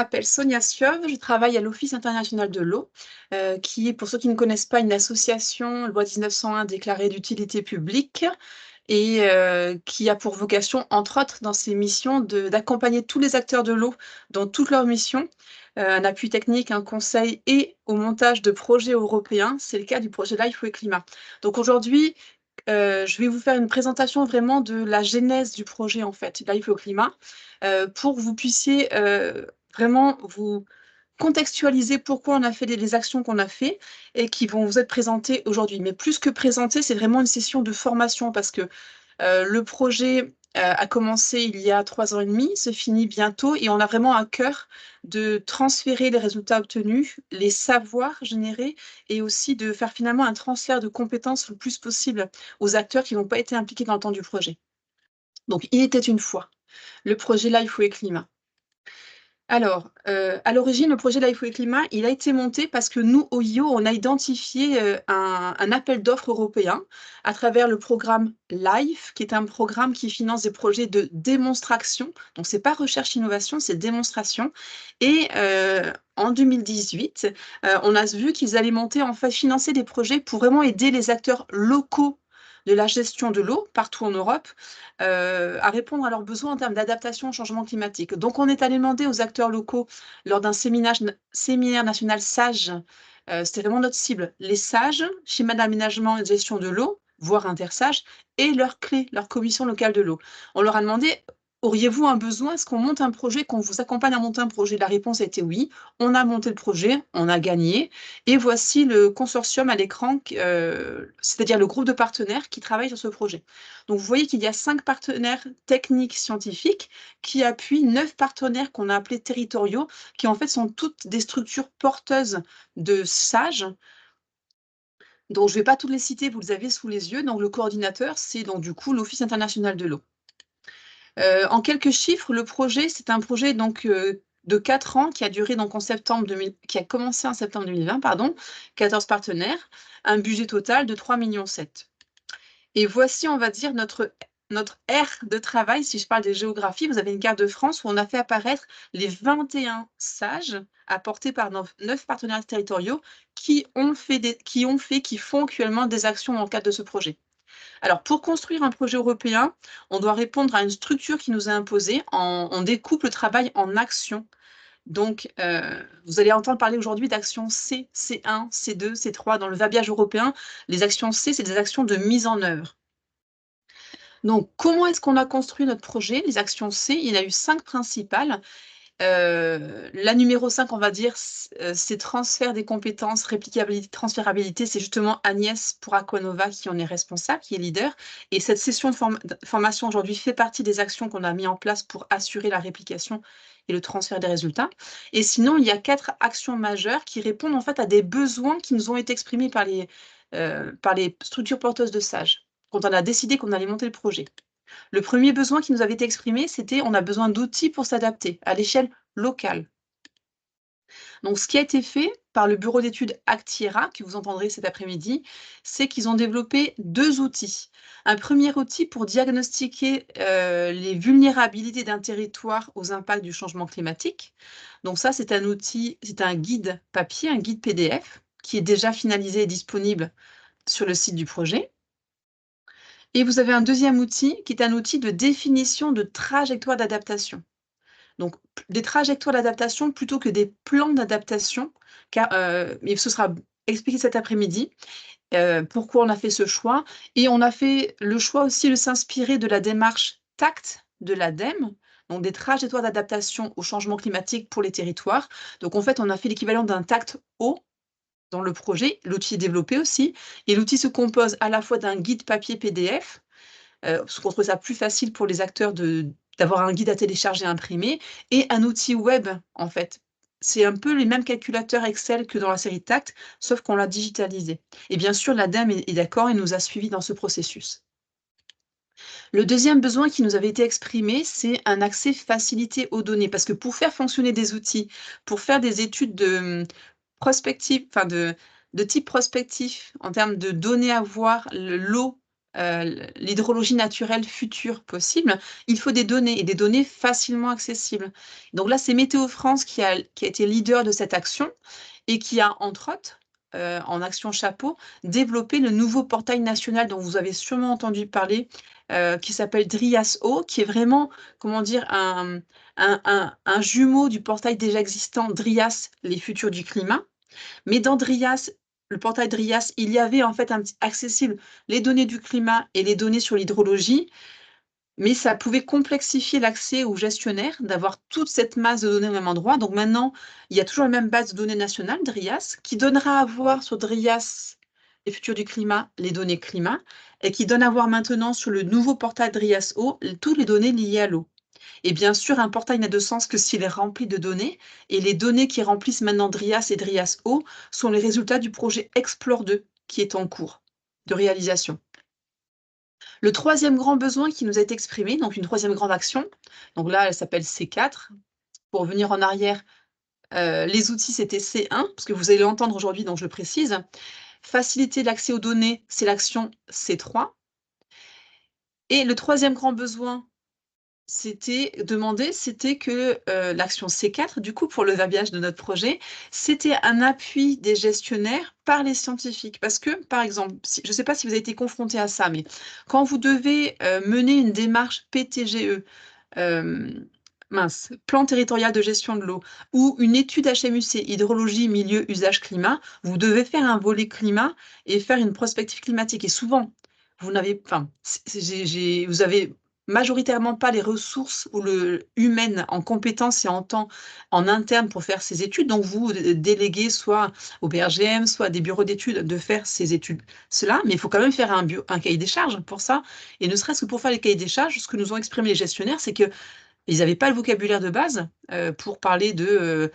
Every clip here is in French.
m'appelle Sonia Siov, je travaille à l'Office international de l'eau, qui est, pour ceux qui ne connaissent pas, une association, loi 1901 déclarée d'utilité publique, et qui a pour vocation, entre autres, dans ses missions, d'accompagner tous les acteurs de l'eau dans toutes leurs missions, un appui technique, un conseil et au montage de projets européens. C'est le cas du projet Life et Climat. Donc aujourd'hui, je vais vous faire une présentation vraiment de la genèse du projet, en fait, Life au Climat, pour que vous puissiez vraiment vous contextualiser pourquoi on a fait les actions qu'on a fait et qui vont vous être présentées aujourd'hui. Mais plus que présentées, c'est vraiment une session de formation parce que le projet a commencé il y a 3 ans et demi, se finit bientôt et on a vraiment à cœur de transférer les résultats obtenus, les savoirs générés et aussi de faire finalement un transfert de compétences le plus possible aux acteurs qui n'ont pas été impliqués dans le temps du projet. Donc, il était une fois le projet Life et Climat. Alors, à l'origine, le projet Life et Climat, il a été monté parce que nous, au IO, on a identifié un appel d'offres européen à travers le programme LIFE, qui est un programme qui finance des projets de démonstration. Donc, c'est pas recherche-innovation, c'est démonstration. Et en 2018, on a vu qu'ils allaient monter, en fait, financer des projets pour vraiment aider les acteurs locaux de la gestion de l'eau partout en Europe à répondre à leurs besoins en termes d'adaptation au changement climatique. Donc, on est allé demander aux acteurs locaux, lors d'un séminaire national SAGE, c'était vraiment notre cible, les SAGE, schéma d'aménagement et de gestion de l'eau, voire intersage, et leurs clés, leur commission locale de l'eau. On leur a demandé, auriez-vous un besoin? Est-ce qu'on monte un projet, qu'on vous accompagne à monter un projet? La réponse a été oui. On a monté le projet, on a gagné. Et voici le consortium à l'écran, c'est-à-dire le groupe de partenaires qui travaillent sur ce projet. Donc, vous voyez qu'il y a 5 partenaires techniques scientifiques qui appuient 9 partenaires qu'on a appelés territoriaux, qui en fait sont toutes des structures porteuses de SAGE. Donc, je ne vais pas toutes les citer, vous les avez sous les yeux. Donc, le coordinateur, c'est donc du coup l'Office international de l'eau. En quelques chiffres, le projet, c'est un projet donc de 4 ans qui a duré donc qui a commencé en septembre 2020, pardon, 14 partenaires, un budget total de 3,7 millions. Et voici, on va dire, notre aire de travail. Si je parle des géographies, vous avez une carte de France où on a fait apparaître les 21 sages apportés par 9 partenaires territoriaux qui font actuellement des actions dans le cadre de ce projet. Alors, pour construire un projet européen, on doit répondre à une structure qui nous est imposée. On découpe le travail en actions. Donc, vous allez entendre parler aujourd'hui d'actions C, C1, C2, C3. Dans le verbiage européen, les actions C, c'est des actions de mise en œuvre. Donc, comment est-ce qu'on a construit notre projet? Les actions C, il y en a eu 5 principales. La numéro 5, on va dire, c'est transfert des compétences, réplicabilité, transférabilité. C'est justement Agnès pour Aquanova qui en est responsable, qui est leader. Et cette session de formation aujourd'hui fait partie des actions qu'on a mis en place pour assurer la réplication et le transfert des résultats. Et sinon, il y a 4 actions majeures qui répondent en fait à des besoins qui nous ont été exprimés par les structures porteuses de SAGE, quand on a décidé qu'on allait monter le projet. Le premier besoin qui nous avait été exprimé, c'était on a besoin d'outils pour s'adapter à l'échelle locale. Donc, ce qui a été fait par le bureau d'études Actiera, que vous entendrez cet après-midi, c'est qu'ils ont développé 2 outils. Un premier outil pour diagnostiquer les vulnérabilités d'un territoire aux impacts du changement climatique. Donc ça, c'est un outil, c'est un guide papier, un guide PDF, qui est déjà finalisé et disponible sur le site du projet. Et vous avez un deuxième outil qui est un outil de définition de trajectoire d'adaptation. Donc, des trajectoires d'adaptation plutôt que des plans d'adaptation, car mais ce sera expliqué cet après-midi, pourquoi on a fait ce choix. Et on a fait le choix aussi de s'inspirer de la démarche TACT de l'ADEME, donc des trajectoires d'adaptation au changement climatique pour les territoires. Donc, en fait, on a fait l'équivalent d'un TACT haut dans le projet. L'outil est développé aussi. Et l'outil se compose à la fois d'un guide papier PDF, parce qu'on trouve ça plus facile pour les acteurs d'avoir un guide à télécharger et imprimer, et un outil web, en fait. C'est un peu les mêmes calculateurs Excel que dans la série TACT, sauf qu'on l'a digitalisé. Et bien sûr, l'ADEME est d'accord et nous a suivis dans ce processus. Le deuxième besoin qui nous avait été exprimé, c'est un accès facilité aux données. Parce que pour faire fonctionner des outils, pour faire des études de prospective, enfin de type prospectif, en termes de données à voir, l'eau l'hydrologie naturelle future possible, il faut des données et des données facilement accessibles. Donc là, c'est Météo France qui a été leader de cette action et qui a, entre autres, en action chapeau, développé le nouveau portail national dont vous avez sûrement entendu parler, qui s'appelle DRIAS-O, qui est vraiment, comment dire, un jumeau du portail déjà existant DRIAS, les futurs du climat. Mais dans DRIAS, le portail DRIAS, il y avait en fait accessible les données du climat et les données sur l'hydrologie, mais ça pouvait complexifier l'accès aux gestionnaires d'avoir toute cette masse de données au même endroit. Donc maintenant, il y a toujours la même base de données nationale, DRIAS, qui donnera à voir sur DRIAS, les futurs du climat, les données climat, et qui donne à voir maintenant sur le nouveau portail DRIAS-O, toutes les données liées à l'eau. Et bien sûr, un portail n'a de sens que s'il est rempli de données, et les données qui remplissent maintenant DRIAS et DRIAS-O sont les résultats du projet Explore 2, qui est en cours de réalisation. Le troisième grand besoin qui nous a été exprimé, donc une troisième grande action, donc là, elle s'appelle C4. Pour revenir en arrière, les outils, c'était C1, parce que vous allez l'entendre aujourd'hui, donc je le précise. Faciliter l'accès aux données, c'est l'action C3. Et le troisième grand besoin, c'était que l'action C4, du coup, pour le verbiage de notre projet, c'était un appui des gestionnaires par les scientifiques. Parce que, par exemple, je ne sais pas si vous avez été confronté à ça, mais quand vous devez mener une démarche PTGE, plan territorial de gestion de l'eau, ou une étude HMUC, hydrologie, milieu, usage, climat, vous devez faire un volet climat et faire une prospective climatique. Et souvent, vous n'avez, enfin, vous avez majoritairement pas les ressources ou humaines en compétences et en temps en interne pour faire ces études. Donc, vous déléguez soit au BRGM, soit à des bureaux d'études de faire ces études. Cela, mais il faut quand même faire un cahier des charges pour ça. Et ne serait-ce que pour faire les cahiers des charges, ce que nous ont exprimé les gestionnaires, c'est qu'ils n'avaient pas le vocabulaire de base pour parler de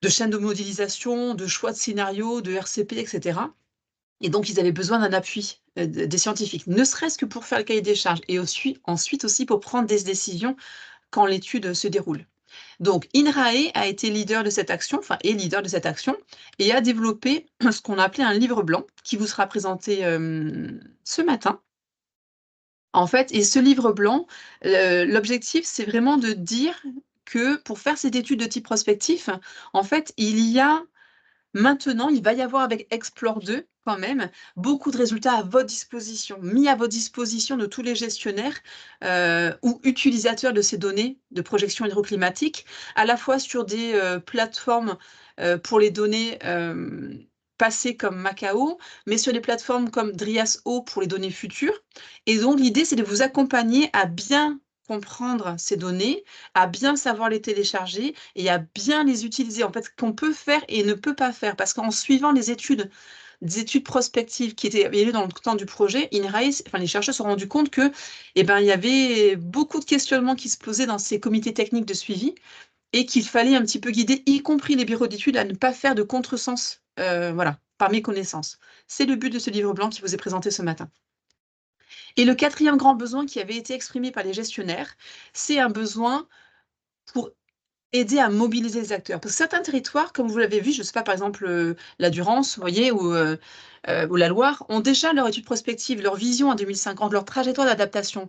chaînes de modélisation, de choix de scénarios, de RCP, etc. Et donc, ils avaient besoin d'un appui des scientifiques, ne serait-ce que pour faire le cahier des charges et ensuite aussi pour prendre des décisions quand l'étude se déroule. Donc, INRAE a été leader de cette action, enfin, est leader de cette action, et a développé ce qu'on a appelé un livre blanc qui vous sera présenté ce matin. En fait, et ce livre blanc, l'objectif, c'est vraiment de dire que pour faire cette étude de type prospectif, en fait, maintenant, il va y avoir avec Explore 2, quand même, beaucoup de résultats à votre disposition, mis à votre disposition de tous les gestionnaires ou utilisateurs de ces données de projection hydroclimatique, à la fois sur des plateformes pour les données passées comme Macao, mais sur des plateformes comme DRIAS-O pour les données futures. Et donc, l'idée, c'est de vous accompagner à bien comprendre ces données, à bien savoir les télécharger et à bien les utiliser, en fait, qu'on peut faire et ne peut pas faire. Parce qu'en suivant des études prospectives qui étaient liées dans le temps du projet, INRAE, enfin, les chercheurs se sont rendus compte que, eh ben, il y avait beaucoup de questionnements qui se posaient dans ces comités techniques de suivi et qu'il fallait un petit peu guider, y compris les bureaux d'études, à ne pas faire de contresens, voilà, par méconnaissance. C'est le but de ce livre blanc qui vous est présenté ce matin. Et le quatrième grand besoin qui avait été exprimé par les gestionnaires, c'est un besoin pour aider à mobiliser les acteurs. Parce que certains territoires, comme vous l'avez vu, je ne sais pas, par exemple, la Durance, vous voyez, ou la Loire, ont déjà leur étude prospective, leur vision en 2050, leur trajectoire d'adaptation.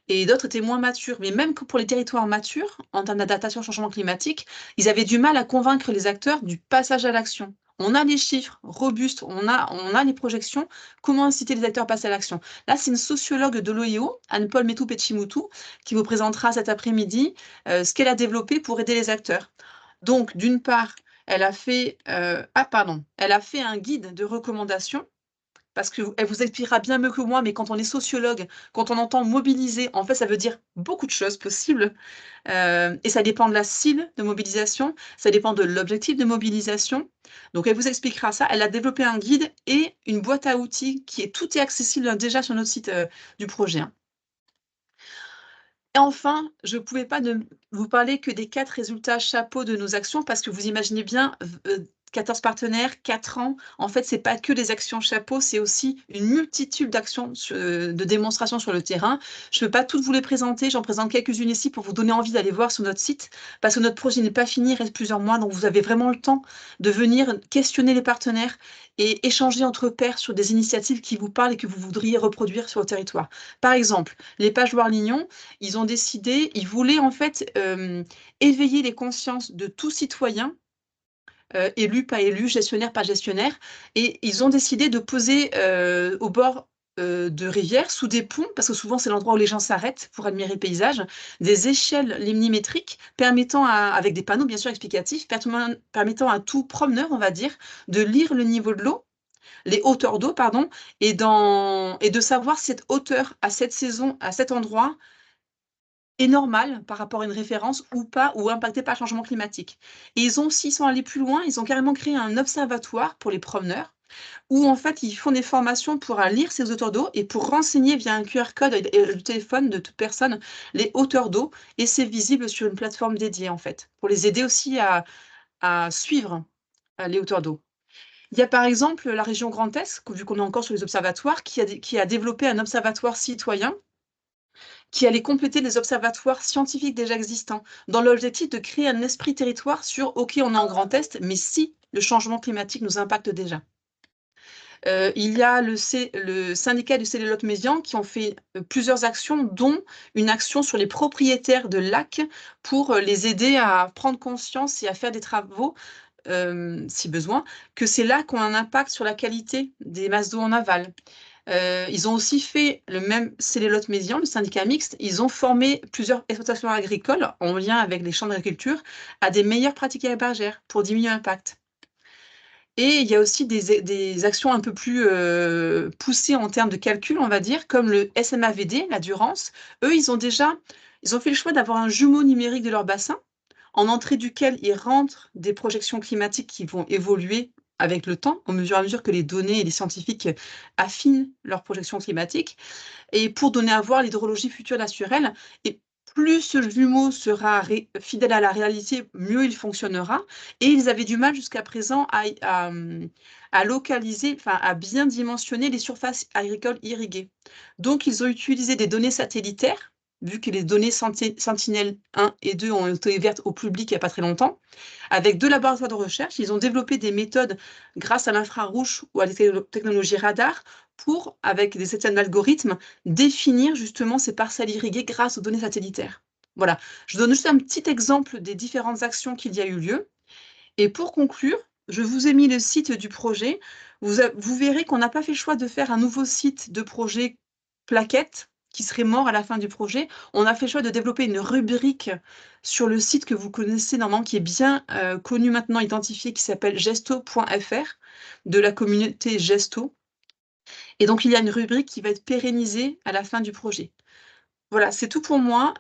Et d'autres étaient moins matures. Mais même que pour les territoires matures, en termes d'adaptation au changement climatique, ils avaient du mal à convaincre les acteurs du passage à l'action. On a les chiffres robustes, on a les projections. Comment inciter les acteurs à passer à l'action? Là, c'est une sociologue de l'OIO, Anne-Paul Metou-Petchimoutou, qui vous présentera cet après-midi ce qu'elle a développé pour aider les acteurs. Donc, d'une part, elle a fait un guide de recommandations parce qu'elle vous expliquera bien mieux que moi, mais quand on est sociologue, quand on entend mobiliser, en fait, ça veut dire beaucoup de choses possibles. Et ça dépend de la cible de mobilisation, ça dépend de l'objectif de mobilisation. Donc, elle vous expliquera ça. Elle a développé un guide et une boîte à outils tout est accessible déjà sur notre site du projet, hein. Et enfin, je ne pouvais pas vous parler que des 4 résultats chapeaux de nos actions, parce que vous imaginez bien, 14 partenaires, 4 ans. En fait, c'est pas que des actions chapeau, c'est aussi une multitude d'actions de démonstration sur le terrain. Je ne peux pas toutes vous les présenter, j'en présente quelques-unes ici pour vous donner envie d'aller voir sur notre site, parce que notre projet n'est pas fini, il reste plusieurs mois, donc vous avez vraiment le temps de venir questionner les partenaires et échanger entre pairs sur des initiatives qui vous parlent et que vous voudriez reproduire sur le territoire. Par exemple, les Pageoires Lignon, ils ont décidé, ils voulaient en fait éveiller les consciences de tout citoyen, élu, pas élu, gestionnaire, pas gestionnaire, et ils ont décidé de poser au bord de rivières, sous des ponts, parce que souvent c'est l'endroit où les gens s'arrêtent pour admirer le paysage, des échelles limnimétriques permettant, avec des panneaux bien sûr explicatifs, permettant à tout promeneur, on va dire, de lire le niveau de l'eau, les hauteurs d'eau, pardon, et de savoir si cette hauteur à cette saison, à cet endroit, est normal par rapport à une référence ou pas, ou impacté par le changement climatique. Et ils ont aussi, ils sont allés plus loin, ils ont carrément créé un observatoire pour les promeneurs, où en fait ils font des formations pour lire ces hauteurs d'eau et pour renseigner via un QR code et le téléphone de toute personne les hauteurs d'eau, et c'est visible sur une plateforme dédiée en fait, pour les aider aussi à suivre les hauteurs d'eau. Il y a par exemple la région Grand Est, vu qu'on est encore sur les observatoires, qui a développé un observatoire citoyen qui allait compléter les observatoires scientifiques déjà existants, dans l'objectif de créer un esprit territoire sur OK, on est en Grand Est, mais si le changement climatique nous impacte déjà. Il y a le syndicat du Célélote-Mézian qui ont fait plusieurs actions, dont une action sur les propriétaires de lacs pour les aider à prendre conscience et à faire des travaux, si besoin, que ces lacs ont un impact sur la qualité des masses d'eau en aval. Ils ont aussi fait le même Célélote-Mézian, le syndicat mixte. Ils ont formé plusieurs exploitations agricoles en lien avec les champs d'agriculture à des meilleures pratiques herbagères pour diminuer l'impact. Et il y a aussi des actions un peu plus poussées en termes de calcul, on va dire, comme le SMAVD, la Durance. Eux, ils ont fait le choix d'avoir un jumeau numérique de leur bassin, en entrée duquel ils rentrent des projections climatiques qui vont évoluer avec le temps, au mesure et à mesure que les données et les scientifiques affinent leurs projections climatiques, et pour donner à voir l'hydrologie future naturelle. Et plus ce jumeau sera fidèle à la réalité, mieux il fonctionnera. Et ils avaient du mal jusqu'à présent à localiser, enfin à bien dimensionner les surfaces agricoles irriguées. Donc ils ont utilisé des données satellitaires, vu que les données Sentinelle 1 et 2 ont été ouvertes au public il n'y a pas très longtemps. Avec 2 laboratoires de recherche, ils ont développé des méthodes grâce à l'infrarouge ou à des technologies radar pour, avec des systèmes d'algorithmes, définir justement ces parcelles irriguées grâce aux données satellitaires. Voilà, je donne juste un petit exemple des différentes actions qu'il y a eu lieu. Et pour conclure, je vous ai mis le site du projet. Vous verrez qu'on n'a pas fait le choix de faire un nouveau site de projet plaquette qui serait mort à la fin du projet. On a fait le choix de développer une rubrique sur le site que vous connaissez normalement, qui est bien connu maintenant, identifié, qui s'appelle gesto.fr, de la communauté Gesto. Et donc, il y a une rubrique qui va être pérennisée à la fin du projet. Voilà, c'est tout pour moi.